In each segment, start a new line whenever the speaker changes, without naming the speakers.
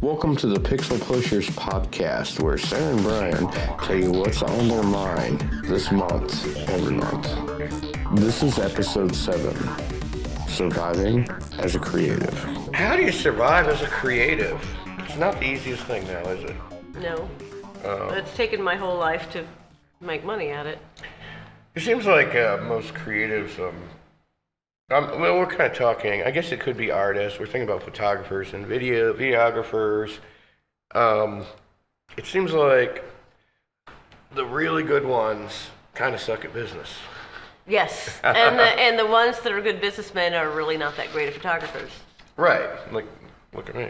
Welcome to the Pixel Pushers podcast, where Sarah and Brian tell you what's on their mind this month, every month. This is episode 7, Surviving as a Creative.
How do you survive as a creative? It's not the easiest thing now, is it?
No. It's taken my whole life to make money at it.
It seems like most creatives, well, we're kind of talking, I guess it could be artists, we're thinking about photographers and videographers. It seems like the really good ones kind of suck at business.
Yes, and the ones that are good businessmen are really not that great at photographers.
Right, like, look at me.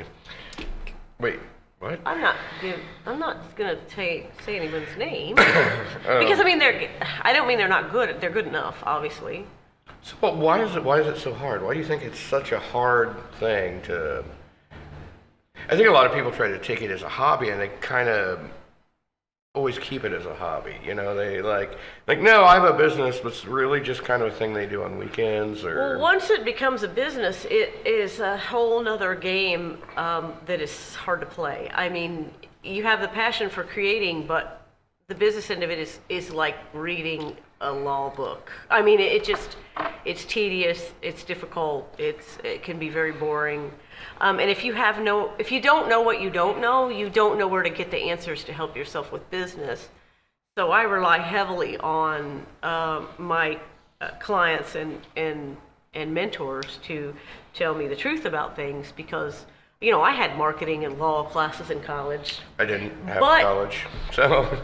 Wait, what?
I'm not gonna say anyone's name because I don't mean they're not good. They're good enough, obviously.
So, but why is it so hard? Why do you think it's such a hard thing to? I think a lot of people try to take it as a hobby, and they kind of always keep it as a hobby. You know, they like no, I have a business, but it's really just kind of a thing they do on weekends. Or
Well, once it becomes a business, it is a whole nother game that is hard to play. I mean, you have the passion for creating, but the business end of it is like reading a law book. I mean, it's tedious, it's difficult, it can be very boring. And if you don't know what you don't know where to get the answers to help yourself with business. So I rely heavily on my clients and mentors to tell me the truth about things because, you know, I had marketing and law classes in college.
I didn't have college, so.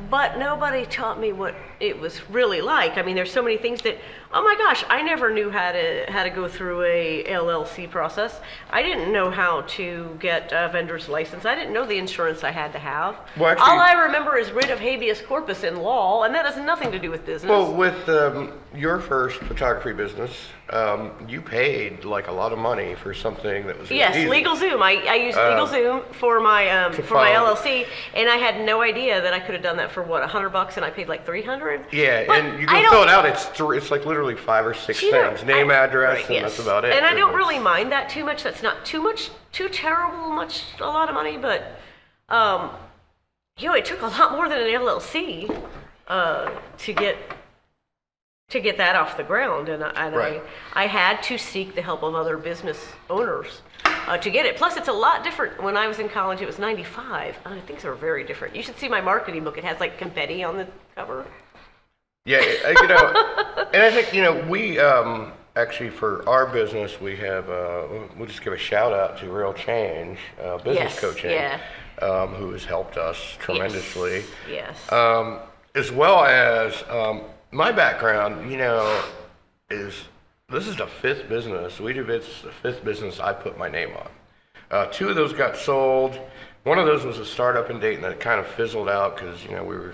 But nobody taught me what it was really like. I mean, there's so many things that, oh my gosh, I never knew how to go through a LLC process. I didn't know how to get a vendor's license. I didn't know the insurance I had to have.
Well, actually,
all I remember is writ of habeas corpus in law, and that has nothing to do with business.
Well, with your first photography business, you paid like a lot of money for something that was
yes,
easy.
LegalZoom. I used LegalZoom for my LLC, and I had no idea that I could have done that for what, $100, and I paid like $300.
Yeah,
but
and you can fill it out. It's like literally 5 or 6 things: name, address,
right,
and
yes.
that's about it.
And I don't really mind that too much. That's not too a lot of money, but you know, it took a lot more than an LLC to get that off the ground, and
Right.
I had to seek the help of other business owners to get it. Plus, it's a lot different. When I was in college, it was 95. Things are very different. You should see my marketing book. It has like confetti on the cover.
Yeah, you know, and I think, you know, we actually for our business we have we'll just give a shout out to Real Change Business
Yes,
Coaching,
yeah.
Who has helped us tremendously.
Yes.
As well as my background, you know, is this is the 5th business. It's the 5th business I put my name on. 2 of those got sold. One of those was a startup in Dayton that kind of fizzled out because, you know,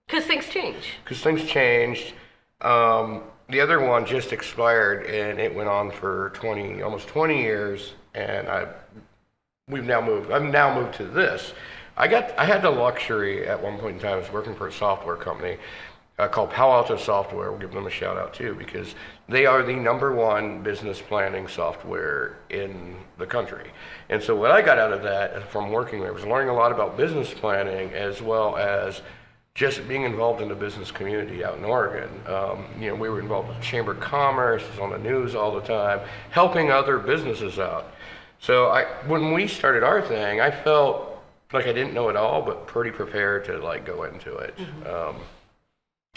Because things change.
Because things changed. The other one just expired, and it went on for almost 20 years, and I've now moved to this. I had the luxury at one point in time. I was working for a software company called Palo Alto Software. We'll give them a shout out too, because they are the #1 business planning software in the country. And so what I got out of that from working there was learning a lot about business planning, as well as just being involved in the business community out in Oregon. You know, we were involved with Chamber of Commerce, it was on the news all the time, helping other businesses out. So when we started our thing, I felt like I didn't know it all, but pretty prepared to like go into it. Mm-hmm.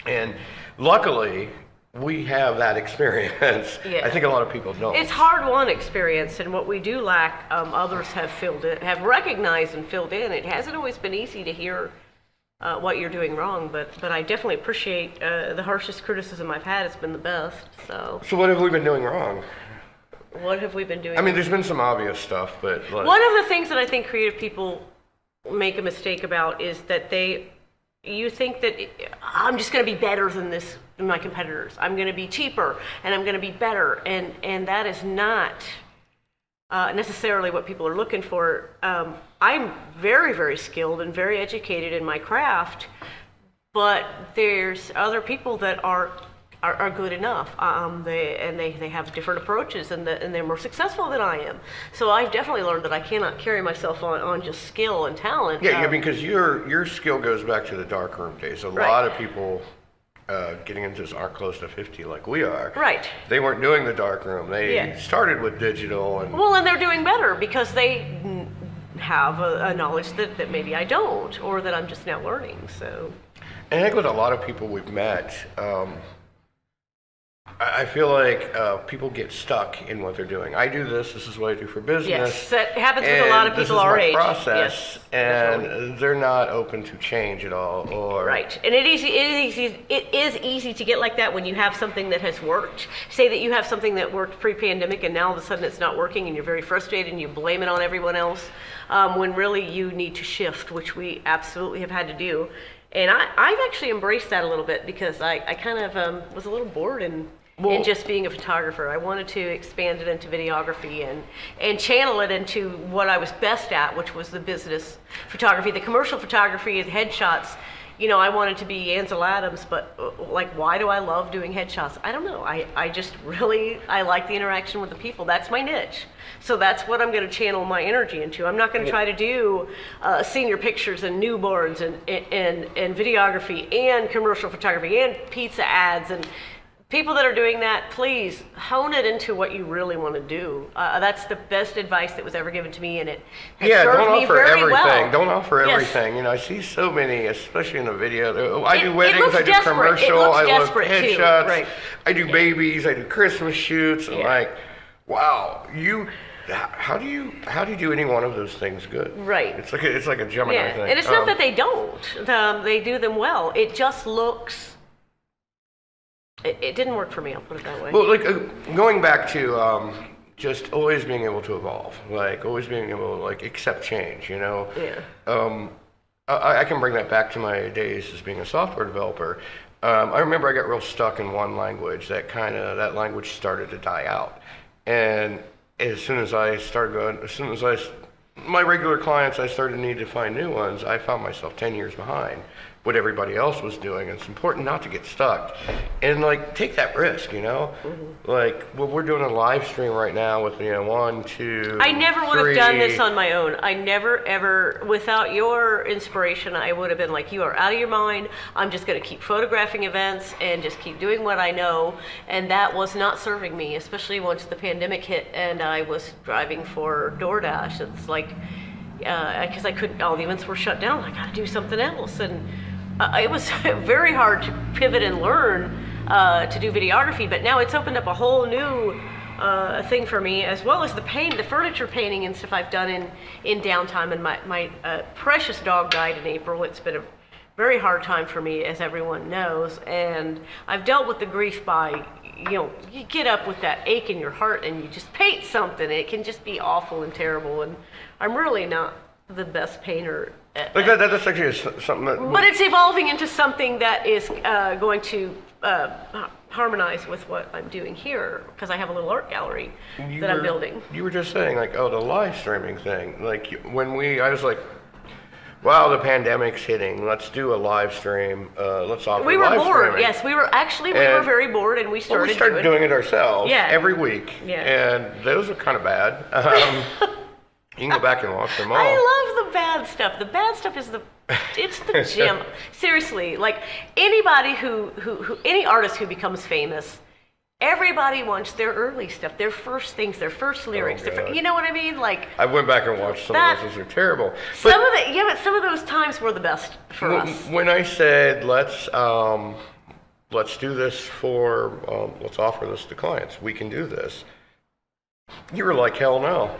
And luckily, we have that experience.
Yeah.
I think a lot of people don't.
It's hard-won experience, and what we do lack, others have recognized and filled in. It hasn't always been easy to hear what you're doing wrong, but I definitely appreciate the harshest criticism I've had. It's been the best. So
what have we been doing wrong?
What have we been doing?
I mean, there's been some obvious stuff, but
one of the things that I think creative people make a mistake about is that you think that I'm just going to be better than my competitors. I'm going to be cheaper and I'm going to be better, and that is not necessarily what people are looking for. I'm very, very skilled and very educated in my craft, but there's other people that are are good enough. They have different approaches, and they're more successful than I am. So I've definitely learned that I cannot carry myself on just skill and talent.
Yeah, I mean, because your skill goes back to the darkroom days. A lot of people getting into this aren't close to 50 like we are.
Right.
They weren't doing the darkroom. They started with digital and.
Well, and they're doing better because they have a knowledge that maybe I don't, or that I'm just now learning. So.
And I think with a lot of people we've met, I feel like people get stuck in what they're doing. I do this. This is what I do for business.
Yes, that happens with a lot of people our age.
Process,
yes,
and
definitely.
they're not open to change at all. Or
right, and it is easy to get like that when you have something that has worked. Say that you have something that worked pre-pandemic, and now all of a sudden it's not working, and you're very frustrated, and you blame it on everyone else, when really you need to shift, which we absolutely have had to do. And I've actually embraced that a little bit because I kind of was a little bored in just being a photographer. I wanted to expand it into videography and channel it into what I was best at, which was the business photography, the commercial photography, and headshots. You know, I wanted to be Ansel Adams, but like, why do I love doing headshots? I don't know. I just really, I like the interaction with the people. That's my niche. So that's what I'm going to channel my energy into. I'm not going to try to do senior pictures and newborns and videography and commercial photography and pizza ads. And people that are doing that, please hone it into what you really want to do. That's the best advice that was ever given to me, and it has served me very well.
Don't offer
Yes.
everything. You know, I see so many, especially in the video. I do
It
weddings,
looks
I do
desperate. It
commercial,
looks
I look
desperate, too.
headshots,
Right.
I do babies, I do Christmas shoots. And like, wow, how do you do any one of those things good?
Right.
It's like a Gemini thing.
And it's not that they don't. They do them well. It just looks. It didn't work for me. I'll put it that way.
Well, like going back to just always being able to evolve, like always being able to like accept change. You know.
Yeah.
I can bring that back to my days as being a software developer. I remember I got real stuck in one language. That language started to die out, and as soon as my regular clients, I started to need to find new ones. I found myself 10 years behind what everybody else was doing. And it's important not to get stuck and like take that risk, you know.
Mm-hmm.
Like we're doing a live stream right now with 1, 2.
I never would have done
3.
this on my own. I never, ever, without your inspiration, I would have been like, you are out of your mind. I'm just going to keep photographing events and just keep doing what I know. And that was not serving me, especially once the pandemic hit and I was driving for DoorDash. It's like, because I couldn't, all the events were shut down. I got to do something else. And it was very hard to pivot and learn to do videography, but now it's opened up a whole new thing for me, as well as the furniture painting and stuff I've done in downtime. And my precious dog died in April. It's been a very hard time for me, as everyone knows, and I've dealt with the grief by, you get up with that ache in your heart and you just paint something. It can just be awful and terrible, and I'm really not the best painter.
Like that's actually something that.
But it's evolving into something that is going to harmonize with what I'm doing here, because I have a little art gallery that I'm building.
You were just saying, like, the live streaming thing. Like, I was like, wow, the pandemic's hitting. Let's do a live stream. Let's offer
We were
live
bored.
streaming.
Yes, we were very bored, and we started
doing it ourselves
Yeah.
every week.
Yeah.
And those are kind of bad. You can go back and watch them all.
I love the bad stuff. The bad stuff is it's the gem. Seriously, like anybody any artist who becomes famous, everybody wants their early stuff, their first things, their first lyrics.
God.
You know what I mean? Like
I went back and watched some of those. Those are terrible.
But some of those times were the best for us.
When I said let's do this let's offer this to clients, we can do this. You were like, hell no.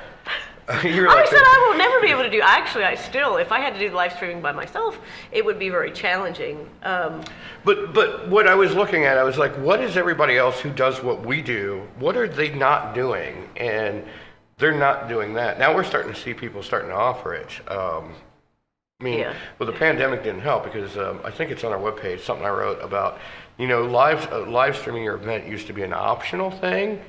I said I will never be able to do. Actually, if I had to do the live streaming by myself, it would be very challenging.
But what I was looking at, I was like, what is everybody else who does what we do? What are they not doing? And they're not doing that. Now we're starting to see people starting to offer it. Well, the pandemic didn't help because I think it's on our webpage, something I wrote about, live streaming your event used to be an optional thing.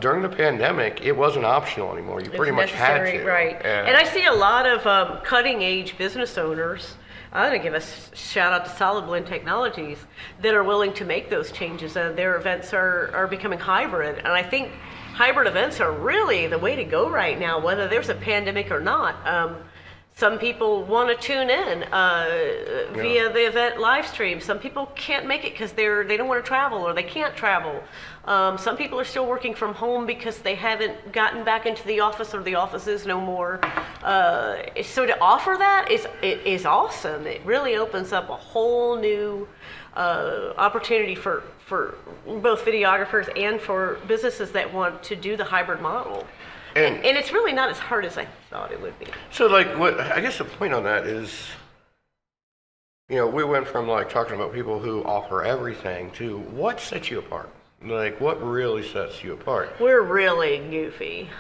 During the pandemic, it wasn't optional anymore. You pretty much had to.
Right. And I see a lot of cutting-edge business owners I'm going to give a shout out to Solid Blend Technologies that are willing to make those changes. Their events are becoming hybrid. And I think hybrid events are really the way to go right now, whether there's a pandemic or not. Some people want to tune in via the event live stream. Some people can't make it because they don't want to travel or they can't travel. Some people are still working from home because they haven't gotten back into the office or the office is no more. So to offer that is awesome. It really opens up a whole new opportunity for both videographers and for businesses that want to do the hybrid model. And it's really not as hard as I thought it would be.
So, like, what I guess the point on that is, we went from like talking about people who offer everything to what sets you apart. Like, what really sets you apart?
We're really goofy.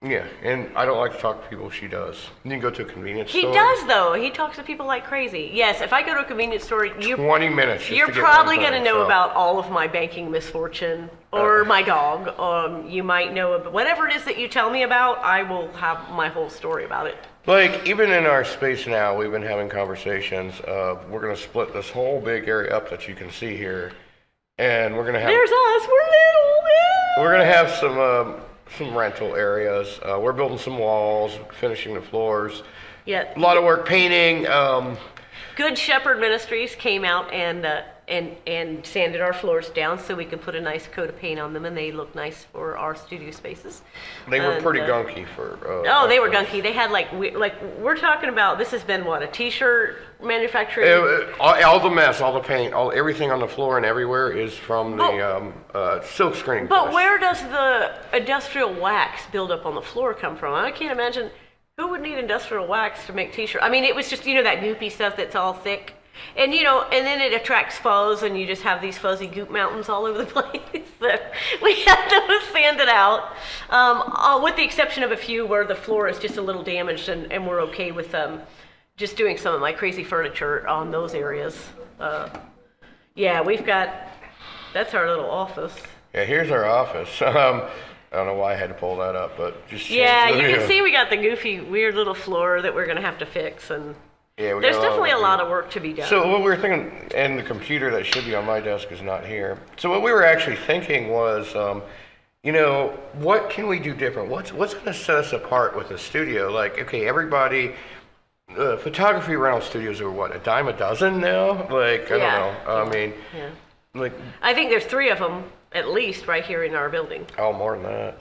Yeah, and I don't like to talk to people. She does. You can go to a convenience store.
He does, though. He talks to people like crazy. Yes, if I go to a convenience store,
20 minutes.
You're probably going to know about all of my banking misfortune or my dog. You might know about whatever it is that you tell me about. I will have my whole story about it.
Like, even in our space now, we've been having conversations of we're going to split this whole big area up that you can see here, and we're going to have.
There's us. We're little.
We're going to have some rental areas. We're building some walls, finishing the floors.
Yeah.
A lot of work painting.
Good Shepherd Ministries came out and sanded our floors down so we could put a nice coat of paint on them, and they look nice for our studio spaces.
They were pretty gunky for.
They were gunky. They had we're talking about. This has been what, a T-shirt manufacturing.
All the mess, all the paint, everything on the floor and everywhere is from the silk screening.
But
press.
where does the industrial wax buildup on the floor come from? I can't imagine who would need industrial wax to make T-shirts. I mean, it was just that goopy stuff that's all thick. And and then it attracts fuzz, and you just have these fuzzy goop mountains all over the place. So we have to sand it out, with the exception of a few where the floor is just a little damaged, and we're okay with just doing some of my crazy furniture on those areas. That's our little office.
Yeah, here's our office. I don't know why I had to pull that up, but just
you can see we got the goofy, weird little floor that we're gonna have to fix, and.
Yeah,
there's definitely a lot of work to be done.
So what we were thinking, and the computer that should be on my desk is not here. So what we were actually thinking was, what can we do different? What's going to set us apart with the studio? Like, okay, everybody, photography rental studios are what, a dime a dozen now? Like, I don't know. I mean,
I think there's 3 of them at least right here in our building.
Oh, more than that.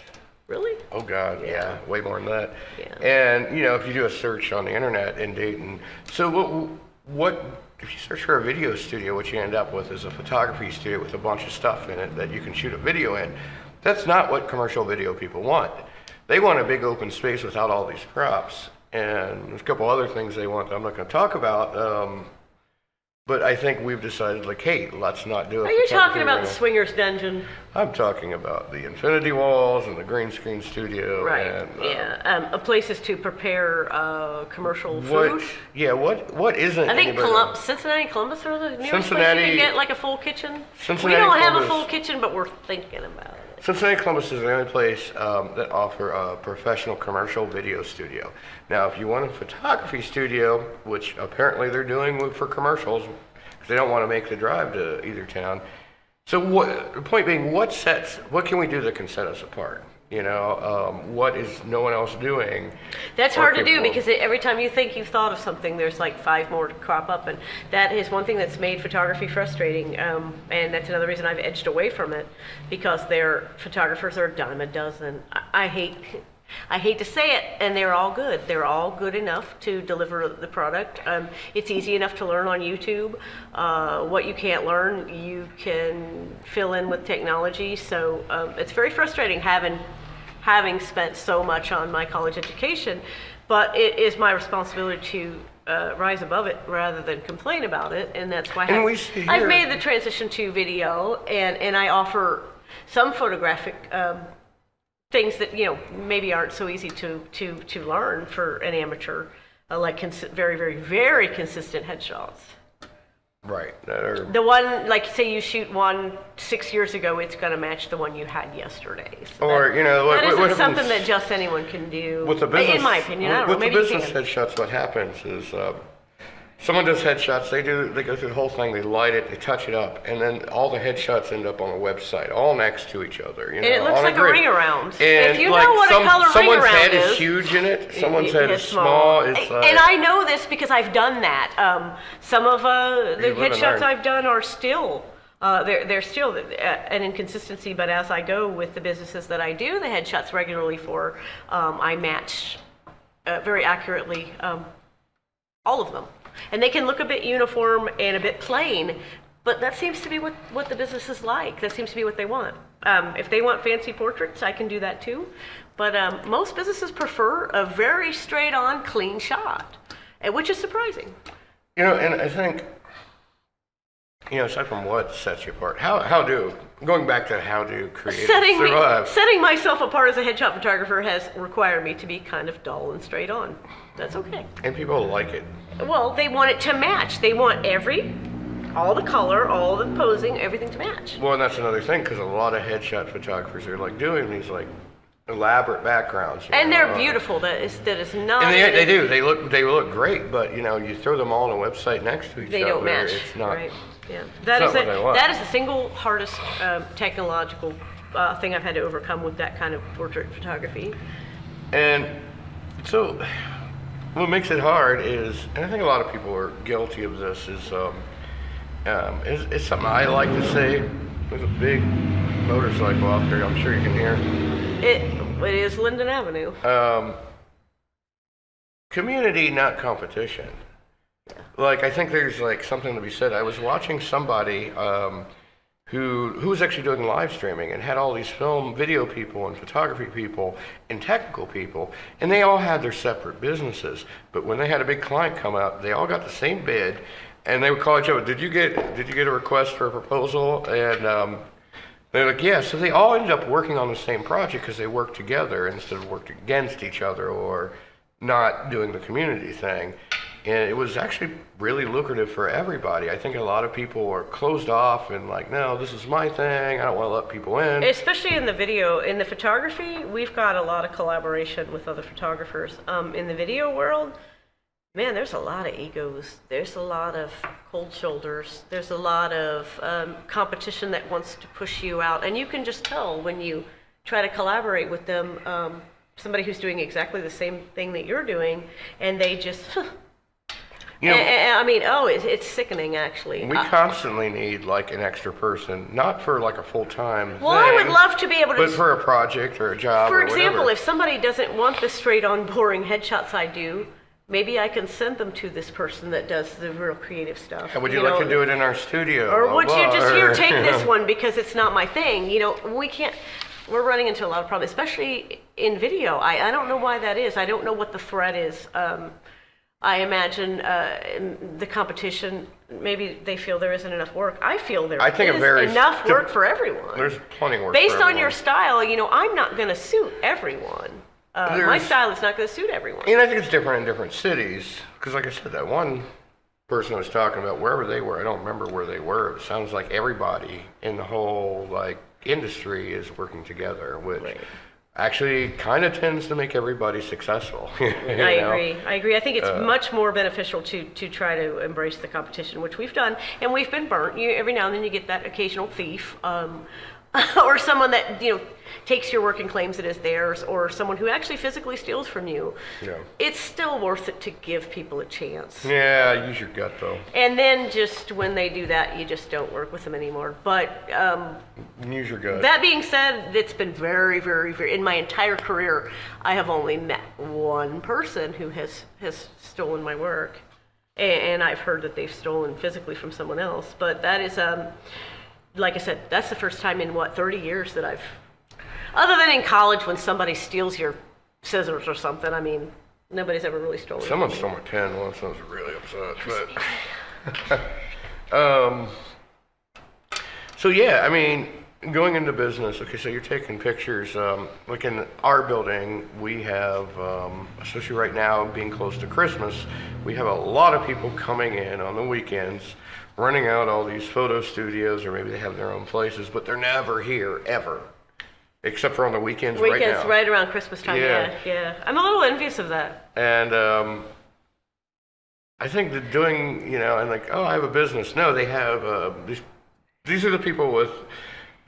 Really?
Oh God, yeah, way more than that.
Yeah.
And if you do a search on the internet in Dayton, so what if you search for a video studio, what you end up with is a photography studio with a bunch of stuff in it that you can shoot a video in. That's not what commercial video people want. They want a big open space without all these props, and there's a couple other things they want that I'm not going to talk about. But I think we've decided, hey, let's not do it.
Are you talking about the Swingers Dungeon?
I'm talking about the infinity walls and the green screen studio.
Right.
And,
places to prepare commercial food.
What isn't?
I think Cincinnati, Columbus are the nearest place you can get a full kitchen. We don't have a full kitchen, but we're thinking about it.
Cincinnati, Columbus is the only place that offer a professional commercial video studio. Now, if you want a photography studio, which apparently they're doing for commercials, because they don't want to make the drive to either town. So the point being, what can we do that can set us apart? What is no one else doing?
That's hard to do because every time you think you've thought of something, there's 5 more to crop up, and that is one thing that's made photography frustrating. And that's another reason I've edged away from it, because their photographers are a dime a dozen. I hate to say it, and they're all good. They're all good enough to deliver the product. It's easy enough to learn on YouTube. What you can't learn, you can fill in with technology. So it's very frustrating having spent so much on my college education, but it is my responsibility to rise above it rather than complain about it, and that's why I've made the transition to video, and I offer some photographic things that maybe aren't so easy to learn for an amateur, very, very, very consistent headshots.
Right.
The one, say you shoot one 6 years ago, it's going to match the one you had yesterday. So that isn't something that just anyone can do.
With the business,
in my opinion, I don't know.
With the business headshots, what happens is, Someone does headshots. They go through the whole thing. They light it. They touch it up, and then all the headshots end up on a website, all next to each other. You know,
And it looks
on
like a
grid.
ring around.
And
If you know what a color ring
someone's
around
head
is,
is huge in it. Someone's head is small. It's like,
and I know this because I've done that. Some of the
You live and
headshots
learn.
I've done are still, they're still an inconsistency, but as I go with the businesses that I do the headshots regularly for, I match very accurately all of them. And they can look a bit uniform and a bit plain, but that seems to be what the businesses like. That seems to be what they want. If they want fancy portraits, I can do that too. But most businesses prefer a very straight-on, clean shot, which is surprising.
you know, and I think, you know, aside from what sets you apart, going back to how do creators survive?
Setting myself apart as a headshot photographer has required me to be kind of dull and straight on. That's okay.
And people like it.
Well, they want it to match. They want all the color, all the posing, everything to match.
Well, and that's another thing, because a lot of headshot photographers are like doing these like elaborate backgrounds.
And they're beautiful. That is not.
And they do. They look great, but you know, you throw them all on a website next to each other.
They don't match.
It's not.
Right. Yeah.
It's not what they want.
That is the single hardest technological thing I've had to overcome with that kind of portrait photography.
And so, what makes it hard is, and I think a lot of people are guilty of this, is something I like to say. There's a big motorcycle out there. I'm sure you can hear.
It is Linden Avenue.
Community, not competition. Like, I think there's like something to be said. I was watching somebody who was actually doing live streaming and had all these video people and photography people and technical people, and they all had their separate businesses. But when they had a big client come out, they all got the same bid, and they would call each other. Did you get a request for a proposal? And they're like, yeah. So they all ended up working on the same project because they worked together instead of working against each other or not doing the community thing. And it was actually really lucrative for everybody. I think a lot of people are closed off and like, no, this is my thing. I don't want to let people in.
Especially in the video. In the photography, we've got a lot of collaboration with other photographers. In the video world, man, there's a lot of egos. There's a lot of cold shoulders. There's a lot of competition that wants to push you out. And you can just tell when you try to collaborate with them, somebody who's doing exactly the same thing that you're doing, and they just...
You know,
I mean, it's sickening, actually.
we constantly need like an extra person, not for like a full-time
Well, I would
thing,
love to be able to...
but for a project or a job
For
or
example,
whatever.
if somebody doesn't want the straight-on, boring headshots I do, maybe I can send them to this person that does the real creative stuff.
Would you like to do it in our studio?
Or
Blah,
would you
blah,
just,
or-
here, take this one because it's not my thing? You know, we can't... We're running into a lot of problems, especially in video. I don't know why that is. I don't know what the threat is. I imagine the competition, maybe they feel there isn't enough work. I feel there is enough work for everyone.
There's plenty of work
Based
for
on
everyone.
your style, you know, I'm not going to suit everyone. My style is not going to suit everyone.
And I think it's different in different cities, because like I said, that one person I was talking about, wherever they were, I don't remember where they were. It sounds like everybody in the whole like industry is working together, which
Right.
actually kind of tends to make everybody successful.
I agree. I think it's much more beneficial to try to embrace the competition, which we've done, and we've been burnt. Every now and then you get that occasional thief, or someone that, you know, takes your work and claims it as theirs, or someone who actually physically steals from you.
Yeah.
It's still worth it to give people a chance.
Yeah, use your gut though.
And then just when they do that, you just don't work with them anymore. But
Use your gut.
that being said, it's been very, very, very, in my entire career, I have only met one person who has stolen my work. And I've heard that they've stolen physically from someone else. But that is, like I said, that's the first time in, 30 years that I've, other than in college when somebody steals your scissors or something, I mean, nobody's ever really stolen.
Someone stole my pen once, I was really upset. But, so yeah, I mean, going into business, okay, so you're taking pictures. Like in our building, we have, especially right now, being close to Christmas, we have a lot of people coming in on the weekends, running out all these photo studios, or maybe they have their own places, but they're never here, ever. Except for on the weekends right now.
Right around Christmas time, yeah. I'm a little envious of that.
And I think that doing, and like, oh, I have a business. No, they have these are the people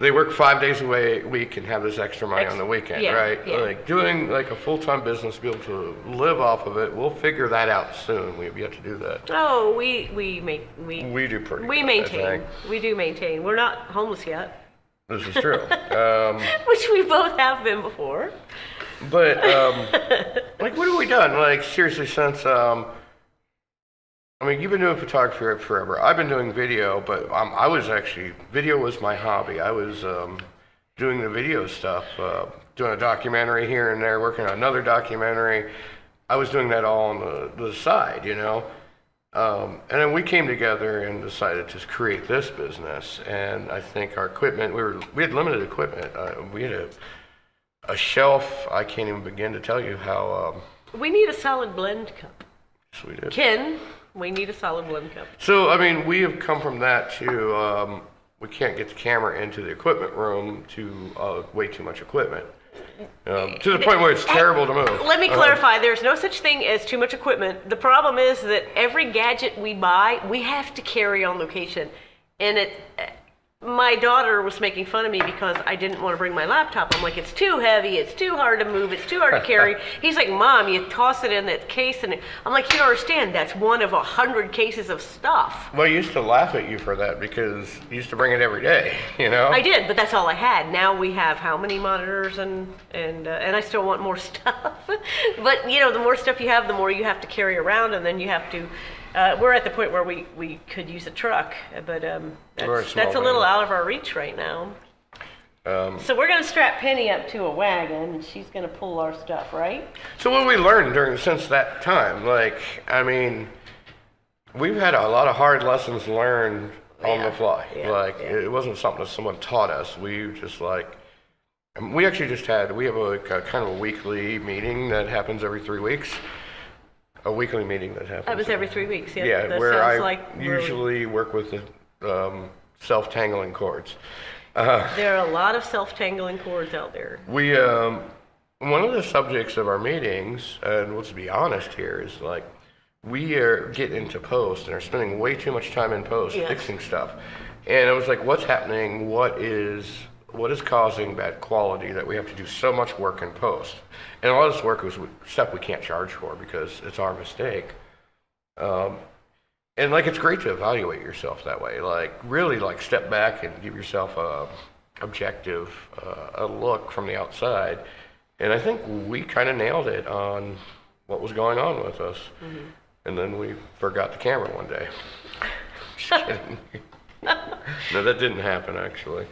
they work 5 days a week and have this extra money on the weekend, right?
Yeah.
Like doing like a full-time business, be able to live off of it. We'll figure that out soon. We have yet to do that.
Oh, we
do pretty.
we
good,
maintain.
I think.
We do maintain. We're not homeless yet,
This is true.
which we both have been before.
But like, what have we done? Like, seriously, since I mean, you've been doing photography forever. I've been doing video, but video was my hobby. I was doing the video stuff, doing a documentary here and there, working on another documentary. I was doing that all on the side, and then we came together and decided to create this business. And I think our equipment, we had limited equipment. We had a shelf. I can't even begin to tell you how.
We need a solid blend cup.
Yes, we did.
Ken, we need a solid blend cup.
So, I mean, we have come from that to, we can't get the camera into the equipment room to way too much equipment. To the point where it's terrible to move.
Let me clarify, there's no such thing as too much equipment. The problem is that every gadget we buy, we have to carry on location. And my daughter was making fun of me because I didn't want to bring my laptop. I'm like, it's too heavy, it's too hard to move, it's too hard to carry. He's like, Mom, you toss it in that case, and I'm like, you don't understand, that's one of 100 cases of stuff.
Well, I used to laugh at you for that because you used to bring it every day,
I did, but that's all I had. Now we have how many monitors, and I still want more stuff. But the more stuff you have, the more you have to carry around, and then you have to. We're at the point where we could use a truck, but that's a little out of our reach right now. So we're going to strap Penny up to a wagon, and she's going to pull our stuff, right?
So what have we learned since that time? Like, I mean, we've had a lot of hard lessons learned on the fly. It wasn't something that someone taught us. We actually we have a kind of a weekly meeting that happens every 3 weeks. A weekly meeting that happens.
That was every 3 weeks, yeah.
Yeah,
that
where I
like
usually work with the self-tangling cords.
There are a lot of self-tangling cords out there.
We, one of the subjects of our meetings, and let's be honest here, is like, we are getting into post and are spending way too much time in post fixing stuff. And it was like, what's happening? What is causing bad quality that we have to do so much work in post? And a lot of this work was stuff we can't charge for because it's our mistake. And like, it's great to evaluate yourself that way. Like, really, like, step back and give yourself a objective, a look from the outside. And I think we kind of nailed it on what was going on with us. Mm-hmm. And then we forgot the camera one day. Just kidding. No, that didn't happen, actually.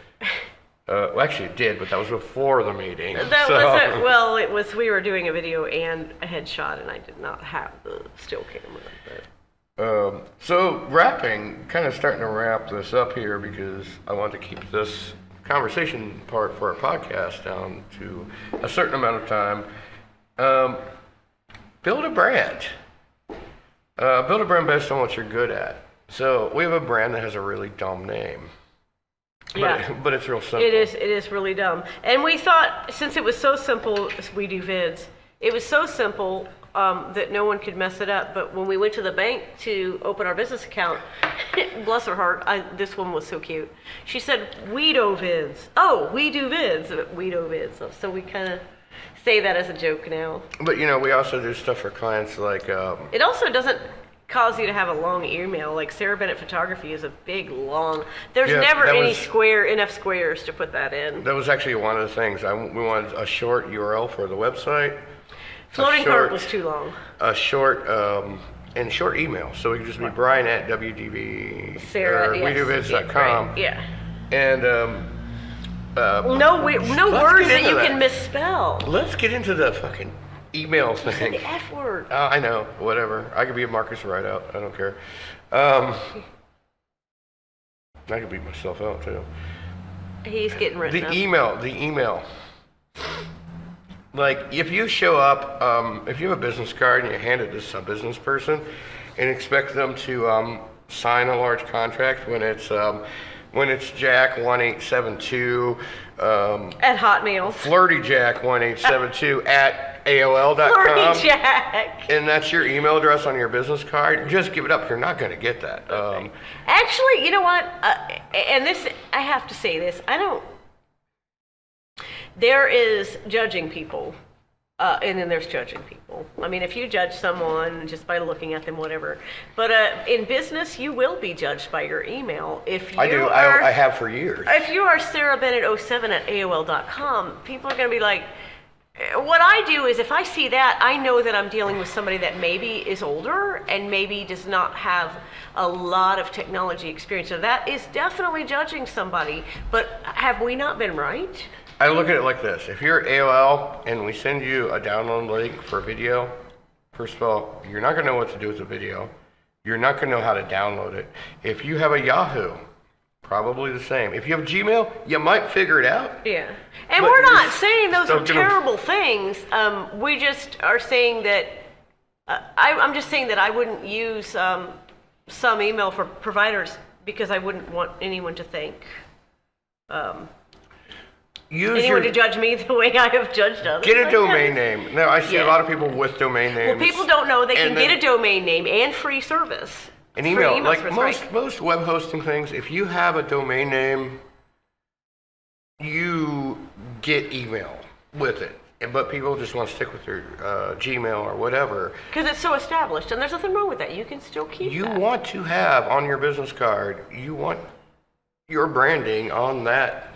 Well, actually it did, but that was before the meeting.
We were doing a video and a headshot, and I did not have the still camera.
So kind of starting to wrap this up here because I want to keep this conversation part for our podcast down to a certain amount of time. Build a brand. Build a brand based on what you're good at. So we have a brand that has a really dumb name. But it's real simple.
It is really dumb. And we thought, since it was so simple, We Do Vids, it was so simple that no one could mess it up. But when we went to the bank to open our business account, bless her heart, this one was so cute. She said, We Do Vids. Oh, We Do Vids. We Do Vids. So we kind of say that as a joke now.
But, we also do stuff for clients like...
It also doesn't cause you to have a long email. Like Sarah Bennett Photography is a big, long... There's never enough squares to put that in.
That was actually one of the things. We wanted a short URL for the website.
Floating cart was too long.
A short email. So it could just be Brian at WDV
Sarah,
or WeDoVids.com.
Right. Yeah.
And
no words that you can misspell.
Let's get into the fucking email thing.
The F word.
I know, whatever. I could be a Marcus Rideout. I don't care. I could beat myself out too.
He's getting written up.
The email. Like, if you show up, if you have a business card and you hand it to a business person and expect them to sign a large contract when it's Jack1872
at Hotmail,
FlirtyJack1872 at AOL.com.
Flirty Jack.
And that's your email address on your business card, just give it up. You're not going to get that.
Actually, you know what? And this, I have to say this. There is judging people, and then there's judging people. I mean, if you judge someone just by looking at them, whatever. But in business, you will be judged by your email. If you
I do. I have for years.
If you are Sarah Bennett07 at AOL.com, people are going to be like, what I do is if I see that, I know that I'm dealing with somebody that maybe is older and maybe does not have a lot of technology experience. So that is definitely judging somebody. But have we not been right?
I look at it like this. If you're AOL and we send you a download link for a video, first of all, you're not going to know what to do with the video. You're not going to know how to download it. If you have a Yahoo, probably the same. If you have Gmail, you might figure it out.
Yeah. And
But
we're not
you're
saying those
still
are
gonna-
terrible things. We just are saying that, I'm just saying that I wouldn't use some email for providers because I wouldn't want anyone to think, anyone to judge me the way I have judged others.
Get a
Like,
domain name. Now, I see a
Yeah.
lot of people with domain names.
Well, people don't know they can
And
get
then-
a domain name and free service.
An
Free
email, like
service, right.
most web hosting things, if you have a domain name, you get email with it. But people just want to stick with their Gmail or whatever.
Because it's so established, and there's nothing wrong with that. You can still keep
You
that.
want to have on your business card, you want your branding on that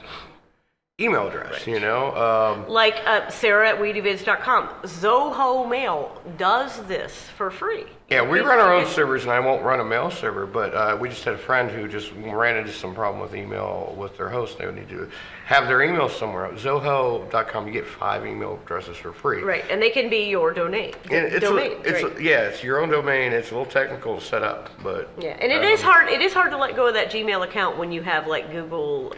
email address, you know?
Like Sarah at WeDoVids.com. Zoho Mail does this for free.
Yeah, we run our own servers, and I won't run a mail server, but we just had a friend who just ran into some problem with email with their host. They would need to have their email somewhere. Zoho.com, you get 5 email addresses for free.
Right, and they can be your domain.
And
domains, right.
yeah, it's your own domain. It's a little technical to set up, but
Yeah, and it is hard. It is hard to let go of that Gmail account when you have like Google.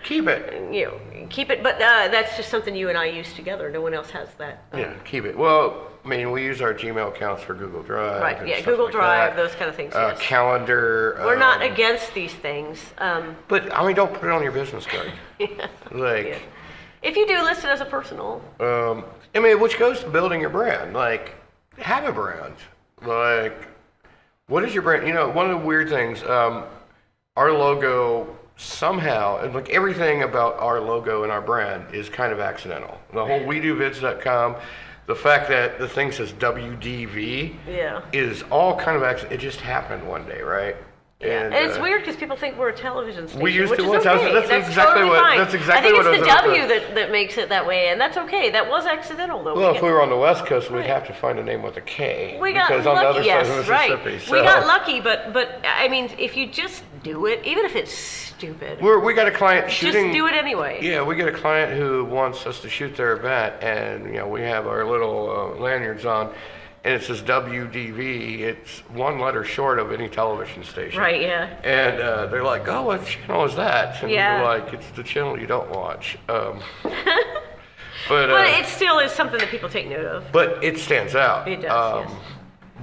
keep it.
You know, keep it. But that's just something you and I use together. No one else has that.
Yeah, keep it. Well, I mean, we use our Gmail accounts for Google Drive.
Right.
and
Yeah.
stuff
Google
like
Drive,
that.
those kind of things. Yes.
Calendar.
We're not against these things.
But I mean, don't put it on your business card. Like.
Yeah. If you do, list it as a personal.
I mean, which goes to building your brand. Like, have a brand. Like, what is your brand? You know, one of the weird things, our logo somehow, and like everything about our logo and our brand is kind of accidental. The whole WeDoVids.com, the fact that the thing says WDV
Yeah.
is all kind of accident. It just happened one day, right?
Yeah. And it's weird because people think we're a television station.
We used
which
to
is
once.
okay.
That's exactly
totally
what-
fine.
that's exactly what
I
I
think
was
it's the
gonna
W that makes it that way, and that's okay. That was accidental, though.
Well, if we were on the West Coast, we'd
Right.
have to find a name with a K.
We got
because on the
lucky,
other
yes,
side of
right.
Mississippi. So.
We got lucky, but I mean, if you just do it, even if it's stupid,
We got a client shooting.
just do it anyway.
Yeah, we get a client who wants us to shoot their event, and you know we have our little lanyards on, and it says WDV. It's one letter short of any television station.
Right, yeah.
And they're like, "Oh, what channel is that?" And
Yeah.
we're like, "It's the channel you don't watch." But
But it still is something that people take note of.
but it stands out.
It does, yes.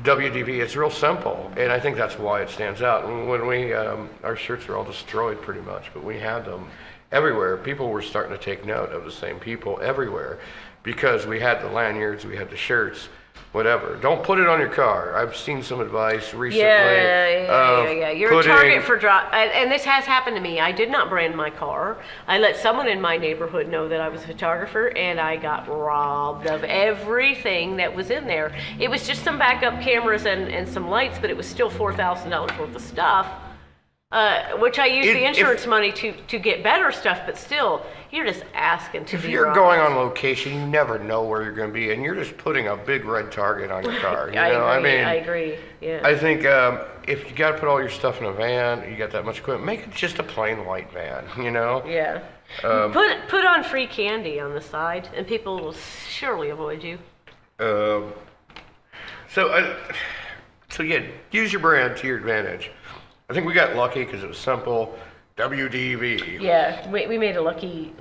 WDV, it's real simple, and I think that's why it stands out. And when we, our shirts are all destroyed pretty much, but we had them everywhere. People were starting to take note of the same people everywhere because we had the lanyards, we had the shirts, whatever. Don't put it on your car. I've seen some advice recently.
Yeah. You're a
putting-
target for drop, and this has happened to me. I did not brand my car. I let someone in my neighborhood know that I was a photographer, and I got robbed of everything that was in there. It was just some backup cameras and some lights, but it was still $4,000 worth of stuff. Which I used the insurance money to get better stuff, but still, you're just asking to
If
be
you're
robbed.
going on location, you never know where you're going to be, and you're just putting a big red target on your car. You know?
I agree. Yeah.
I think if you got to put all your stuff in a van, you got that much equipment, make it just a plain white van, you know?
Yeah. Put on free candy on the side, and people will surely avoid you.
So yeah, use your brand to your advantage. I think we got lucky because it was simple. WDV.
Yeah, we made a lucky,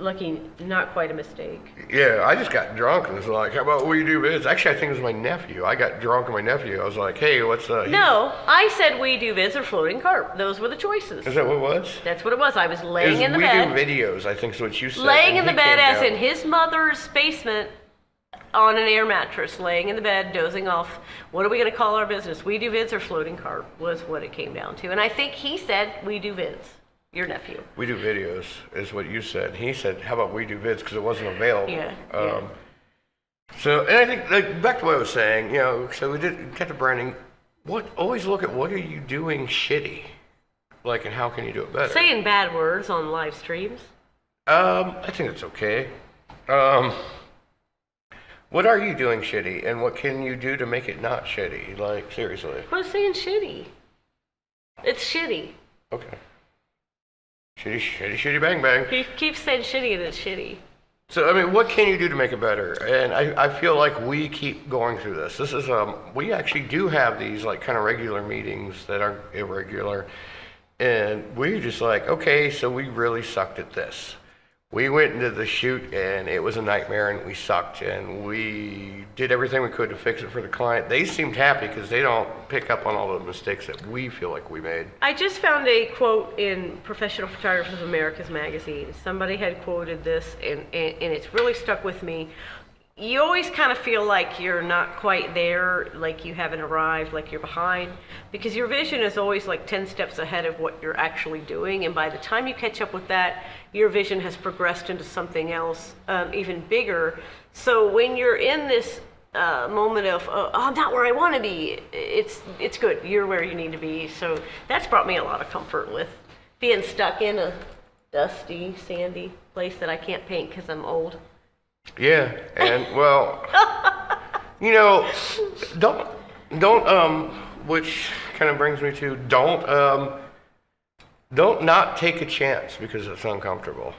not quite a mistake.
Yeah, I just got drunk and was like, how about WeDoVids? Actually, I think it was my nephew. I got drunk with my nephew. I was like, hey, what's
No, I said WeDoVids or floating carp. Those were the choices.
Is that what it was?
That's what it was. I was
It
laying
was
in the
We
bed.
Do Videos, I think is what you said.
Laying
and
in the
he
bed
came
as
down.
in his mother's basement on an air mattress, laying in the bed, dozing off. What are we going to call our business? We Do Vids or Floating Cart was what it came down to. And I think he said We Do Vids, your nephew.
We do videos, is what you said. He said, how about we do vids, because it wasn't available.
Yeah.
So, and I think, like, back to what I was saying, so we get the branding. Always look at what are you doing shitty? Like, and how can you do it better?
Saying bad words on live streams.
I think it's okay. What are you doing shitty, and what can you do to make it not shitty? Like, seriously.
Who's saying shitty? It's shitty.
Okay. Shitty, bang, bang.
He keeps saying shitty and it's shitty.
So, I mean, what can you do to make it better? And I feel like we keep going through this. This is, we actually do have these, like, kind of regular meetings that are irregular. And we're just like, okay, so we really sucked at this. We went into the shoot and it was a nightmare and we sucked and we did everything we could to fix it for the client. They seemed happy because they don't pick up on all the mistakes that we feel like we made.
I just found a quote in Professional Photographers of America's magazine. Somebody had quoted this and it's really stuck with me. You always kind of feel like you're not quite there, like you haven't arrived, like you're behind, because your vision is always like 10 steps ahead of what you're actually doing, and by the time you catch up with that, your vision has progressed into something else even bigger. So when you're in this moment of, oh, I'm not where I want to be, it's good, you're where you need to be. So that's brought me a lot of comfort with being stuck in a dusty, sandy place that I can't paint because I'm old.
Yeah, and well, don't which kind of brings me to don't not take a chance because it's uncomfortable.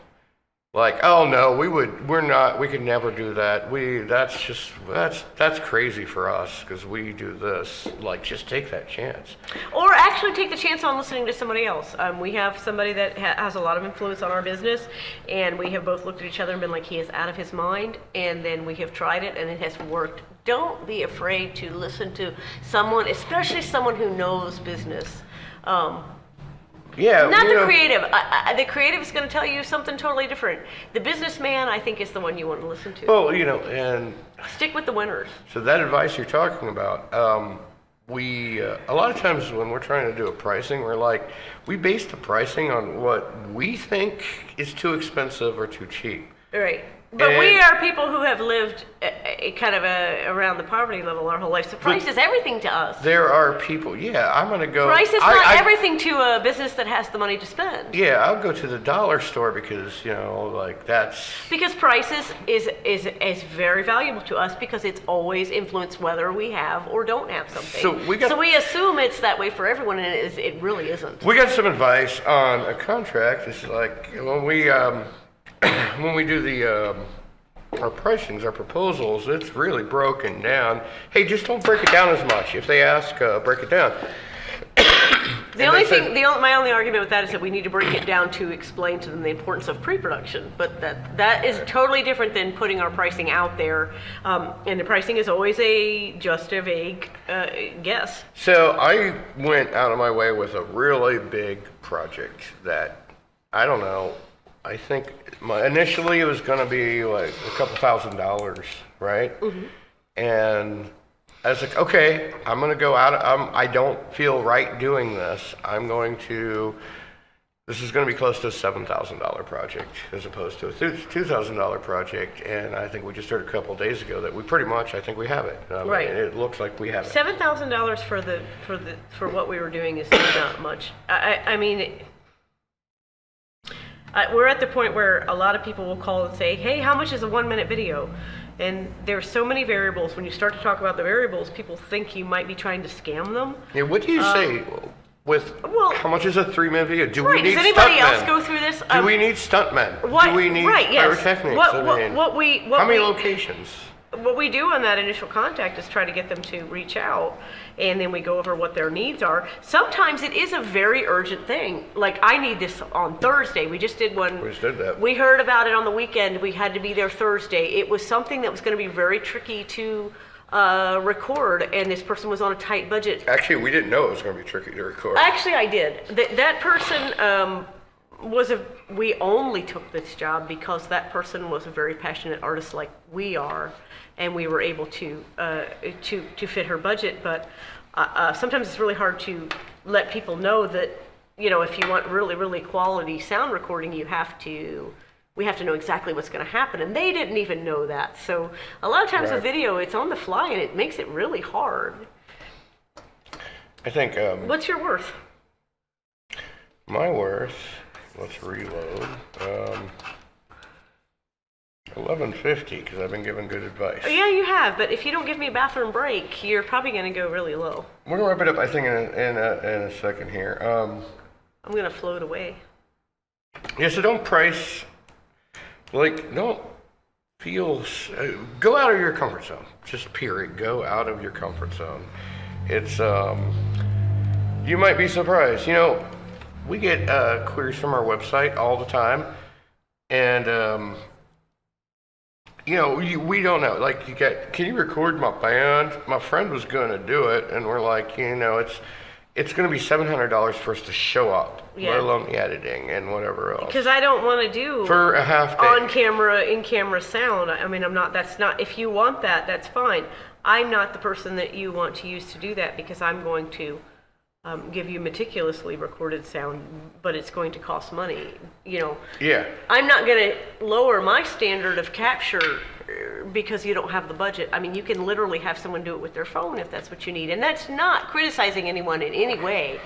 Like, oh no, we could never do that. That's crazy for us because we do this. Like, just take that chance.
Or actually take the chance on listening to somebody else. We have somebody that has a lot of influence on our business, and we have both looked at each other and been like, he is out of his mind, and then we have tried it and it has worked. Don't be afraid to listen to someone, especially someone who knows business.
Yeah,
not the creative. The creative is going to tell you something totally different. The businessman, I think, is the one you want to listen to.
Well, and
stick with the winners.
So that advice you're talking about, we a lot of times when we're trying to do a pricing, we base the pricing on what we think is too expensive or too cheap.
Right. But we are people who have lived kind of around the poverty level our whole life. So price is everything to us.
There are people, I'm going to go...
Price is not everything to a business that has the money to spend.
Yeah, I'll go to the dollar store because, that's...
Because price is very valuable to us because it's always influenced whether we have or don't have something. So we assume it's that way for everyone, and it really isn't.
We got some advice on a contract. It's like when we do our pricings, our proposals, it's really broken down. Hey, just don't break it down as much. If they ask, break it down.
My only argument with that is that we need to break it down to explain to them the importance of pre-production. But that is totally different than putting our pricing out there. And the pricing is always just a vague guess.
So I went out of my way with a really big project that, I don't know, I think initially it was going to be like a couple $1,000s, right? Mm-hmm. And I was like, okay, I'm going to go out. I don't feel right doing this. This is going to be close to a $7,000 project as opposed to a $2,000 project. And I think we just heard a couple of days ago that we pretty much, I think we have it.
Right.
It looks like we have it.
$7,000 for what we were doing is not much. I mean. We're at the point where a lot of people will call and say, hey, how much is a 1-minute video? And there's so many variables. When you start to talk about the variables, people think you might be trying to scam them.
Yeah, what do you say how much is a 3-minute video? Do we need
stuntmen? Does anybody else
stuntmen?
Go through this?
Do we need stuntmen? Do we need pyrotechnics? How many locations?
What we do on that initial contact is try to get them to reach out, and then we go over what their needs are. Sometimes it is a very urgent thing. Like, I need this on Thursday. We just did one.
We just did that.
We heard about it on the weekend. We had to be there Thursday. It was something that was going to be very tricky to record, and this person was on a tight budget.
Actually, we didn't know it was going to be tricky to record.
Actually, I did. That person we only took this job because that person was a very passionate artist like we are, and we were able to fit her budget. But sometimes it's really hard to let people know that, you know, if you want really, really quality sound recording, we have to know exactly what's going to happen. And they didn't even know that. So a lot of times with video, it's on the fly, and it makes it really hard.
I think.
What's your worth?
My worth. Let's reload. 1150, because I've been given good advice.
Oh, yeah, you have. But if you don't give me a bathroom break, you're probably going to go really low.
We're gonna wrap it up, I think, in a second here.
I'm going to float away.
Yeah, so don't price. Don't feel. Go out of your comfort zone. Just period. Go out of your comfort zone. It's. You might be surprised. You know, we get queries from our website all the time, and you know, we don't know. Like, can you record my band? My friend was going to do it, and we're like, you know, it's going to be $700 for us to show up, let alone the editing and whatever else.
Because I don't want to do
for a half day
on camera, in camera sound. I mean, that's not. If you want that, that's fine. I'm not the person that you want to use to do that, because I'm going to give you meticulously recorded sound, but it's going to cost money, you know.
Yeah.
I'm not going to lower my standard of capture because you don't have the budget. I mean, you can literally have someone do it with their phone if that's what you need. And that's not criticizing anyone in any way.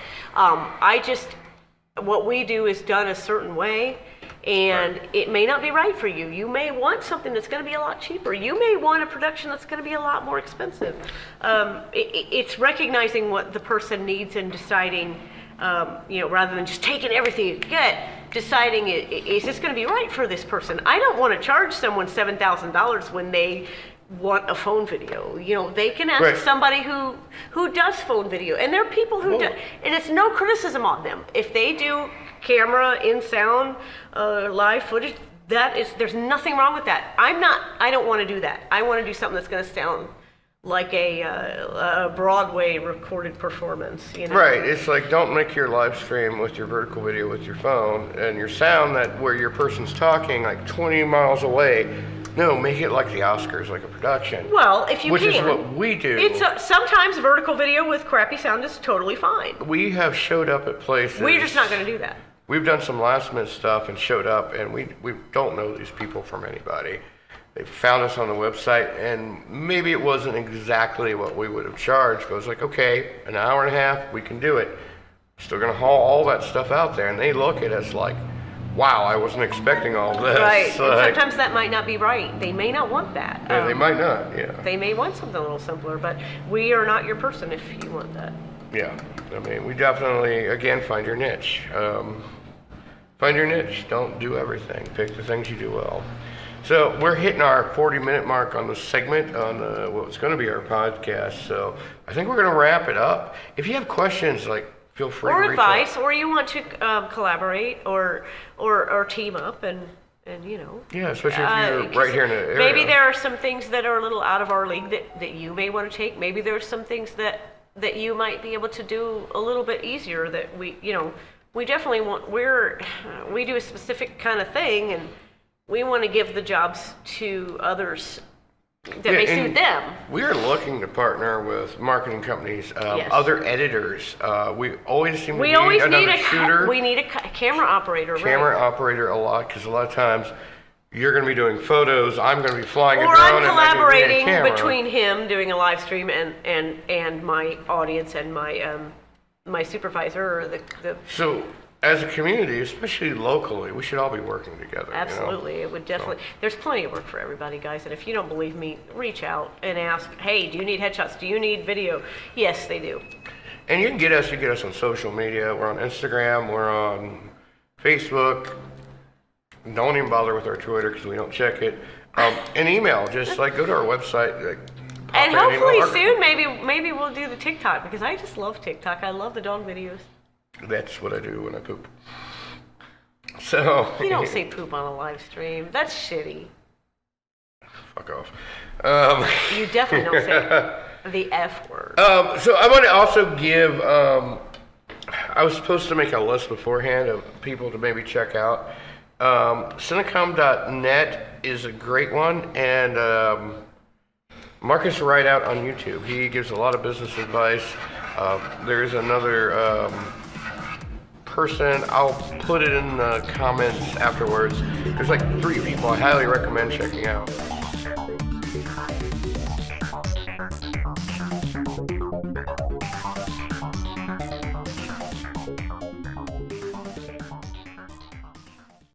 What we do is done a certain way, and it may not be right for you. You may want something that's going to be a lot cheaper. You may want a production that's going to be a lot more expensive. It's recognizing what the person needs and deciding, you know, rather than just taking everything you get, deciding, is this going to be right for this person? I don't want to charge someone $7,000 when they want a phone video. You know, they can ask somebody who does phone video, and there are people who do, and it's no criticism on them. If they do camera in sound, live footage, there's nothing wrong with that. I don't want to do that. I want to do something that's going to sound like a Broadway recorded performance, you know?
Right. It's like, don't make your live stream with your vertical video with your phone and your sound where your person's talking like 20 miles away. No, make it like the Oscars, like a production.
Well, if you
which
can.
Which is what we do.
It's sometimes vertical video with crappy sound is totally fine.
We have showed up at places.
We're just not going to do that.
We've done some last minute stuff and showed up, and we don't know these people from anybody. They found us on the website, and maybe it wasn't exactly what we would have charged, but it was like, okay, an hour and a half, we can do it. Still going to haul all that stuff out there, and they look at us like, wow, I wasn't expecting all this.
Right, and sometimes that might not be right. They may not want that.
Yeah, they might not, yeah.
They may want something a little simpler, but we are not your person if you want that.
Yeah, I mean, we definitely, again, find your niche. Find your niche. Don't do everything. Pick the things you do well. So we're hitting our 40-minute mark on the segment on what's going to be our podcast. So I think we're going to wrap it up. If you have questions, feel free to reach
advice,
out.
or you want to collaborate or team up and you know.
Yeah, especially if you're right here in the area.
Maybe there are some things that are a little out of our league that you may want to take. Maybe there are some things that you might be able to do a little bit easier that we definitely we do a specific kind of thing, and we want to give the jobs to others that may suit them.
We are looking to partner with marketing companies,
Yes.
other editors. We always seem to
We
need
always
another
need
shooter.
we need a camera operator.
Camera
right?
operator a lot, because a lot of times you're going to be doing photos, I'm going to be flying a
Or
drone,
I'm
and I'm gonna be
collaborating
a camera.
between him doing a live stream and my audience and my supervisor or the
So, as a community, especially locally, we should all be working together.
absolutely, it would definitely. There's plenty of work for everybody, guys. And if you don't believe me, reach out and ask. Hey, do you need headshots? Do you need video? Yes, they do.
And you can get us on social media. We're on Instagram. We're on Facebook. Don't even bother with our Twitter because we don't check it. And email. Just go to our website. Pop
And
in an
hopefully
email.
soon, maybe we'll do the TikTok, because I just love TikTok. I love the dog videos.
That's what I do when I poop. So
You don't say poop on a live stream. That's shitty.
fuck off.
You definitely don't say the F word.
So I want to also give I was supposed to make a list beforehand of people to maybe check out. Cinecom.net is a great one, and Marcus Rideout on YouTube. He gives a lot of business advice. There's another person, I'll put it in the comments afterwards. There's like 3 people I highly recommend checking out.